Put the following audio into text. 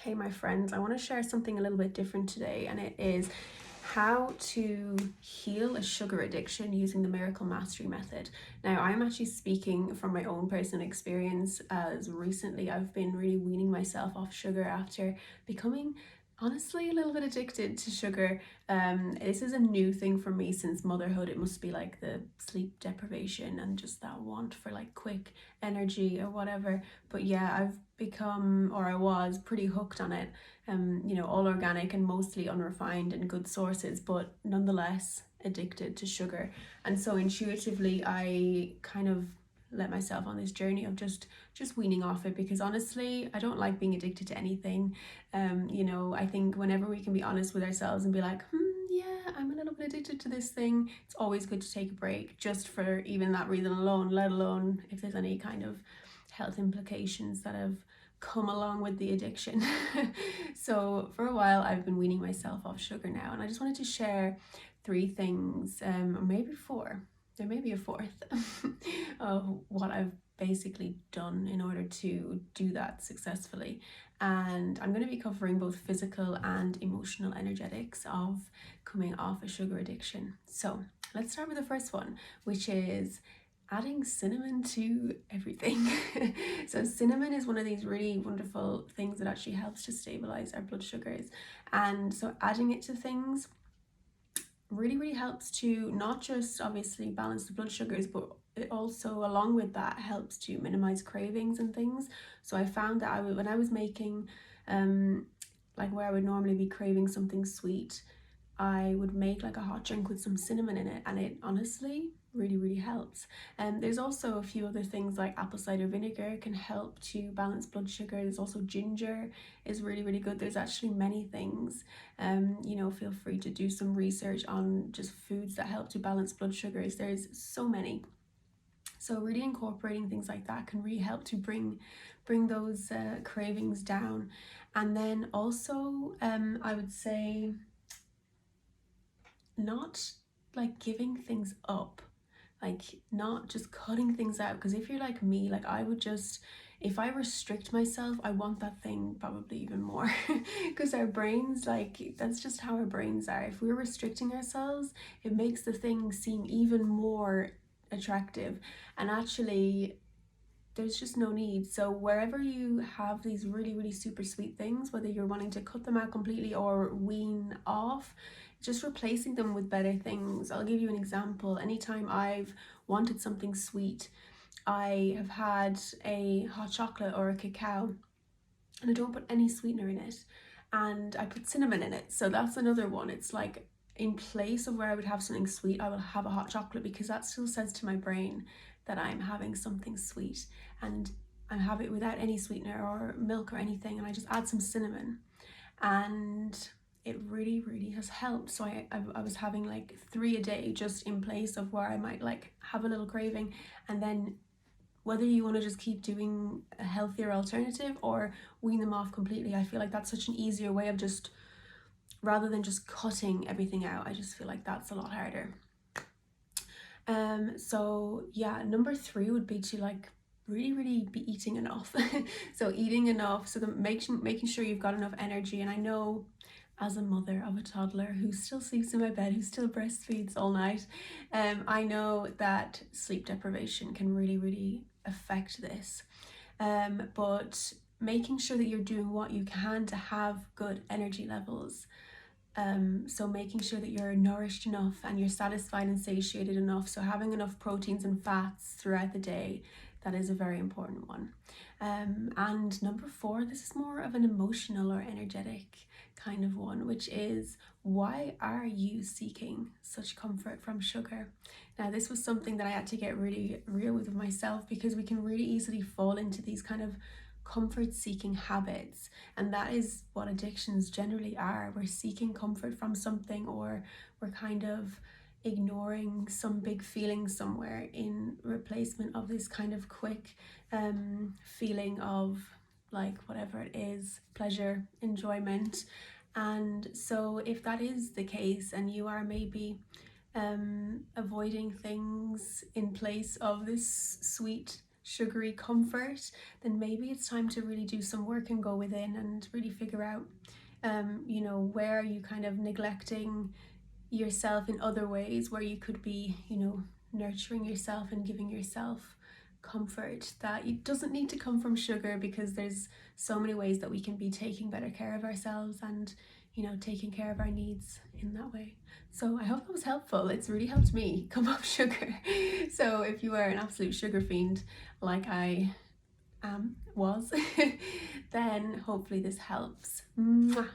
Hey, my friends, I want to share something a little bit different today, and it is how to heal a sugar addiction using the Miracle Mastery method. Now, I'm actually speaking from my own personal experience, as recently I've been really weaning myself off sugar after becoming honestly a little bit addicted to sugar. This is a new thing for me since motherhood. It must be like the sleep deprivation and just that want for like quick energy or whatever. But yeah, I've become, or I was pretty hooked on it. All organic and mostly unrefined and good sources, but nonetheless addicted to sugar. And so intuitively I kind of let myself on this journey of just weaning off it, because honestly I don't like being addicted to anything. I think whenever we can be honest with ourselves and be like, yeah, I'm a little bit addicted to this thing, it's always good to take a break, just for even that reason alone, let alone if there's any kind of health implications that have come along with the addiction. So for a while I've been weaning myself off sugar now, and I just wanted to share three things, or maybe four, there may be a fourth, of what I've basically done in order to do that successfully. And I'm going to be covering both physical and emotional energetics of coming off a sugar addiction. So let's start with the first one, which is adding cinnamon to everything. So cinnamon is one of these really wonderful things that actually helps to stabilize our blood sugars, and so adding it to things really helps to not just obviously balance the blood sugars, but it also along with that helps to minimize cravings and things. So I found that when I was making like where I would normally be craving something sweet, I would make like a hot drink with some cinnamon in it, and it honestly really helps. And there's also a few other things like apple cider vinegar can help to balance blood sugar. There's also ginger is really good. There's actually many things. Feel free to do some research on just foods that help to balance blood sugars. There's so many. So really incorporating things like that can really help to bring those cravings down. And then also I would say not like giving things up, like not just cutting things out, because if you're like me, like I would just, if I restrict myself, I want that thing probably even more. Because our brains, like that's just how our brains are. If we're restricting ourselves, it makes the thing seem even more attractive, and actually there's just no need. So wherever you have these really super sweet things, whether you're wanting to cut them out completely or wean off, just replacing them with better things. I'll give you an example. Anytime I've wanted something sweet, I have had a hot chocolate or a cacao and I don't put any sweetener in it, and I put cinnamon in it. So that's another one. It's like in place of where I would have something sweet, I will have a hot chocolate, because that still says to my brain that I'm having something sweet, and I have it without any sweetener or milk or anything, and I just add some cinnamon, and it really has helped. So I was having like 3 a day, just in place of where I might like have a little craving. And then whether you want to just keep doing a healthier alternative or wean them off completely, I feel like that's such an easier way of just, rather than just cutting everything out, I just feel like that's a lot harder. So yeah, number 3 would be to like really be eating enough. So eating enough, so that making sure you've got enough energy. And I know, as a mother of a toddler who still sleeps in my bed, who still breastfeeds all night, I know that sleep deprivation can really affect this. But making sure that you're doing what you can to have good energy levels. So making sure that you're nourished enough and you're satisfied and satiated enough. So having enough proteins and fats throughout the day, that is a very important one. And number 4, this is more of an emotional or energetic kind of one, which is, why are you seeking such comfort from sugar? Now, this was something that I had to get really real with myself, because we can really easily fall into these kind of comfort seeking habits, and that is what addictions generally are. We're seeking comfort from something, or we're kind of ignoring some big feeling somewhere in replacement of this kind of quick feeling of like whatever it is, pleasure, enjoyment. And so if that is the case, and you are maybe avoiding things in place of this sweet sugary comfort, then maybe it's time to really do some work and go within and really figure out, you know, where are you kind of neglecting yourself in other ways, where you could be, you know, nurturing yourself and giving yourself comfort that it doesn't need to come from sugar, because there's so many ways that we can be taking better care of ourselves and, you know, taking care of our needs in that way. So I hope that was helpful. It's really helped me come off sugar. So if you are an absolute sugar fiend like I was, then hopefully this helps. Mwah.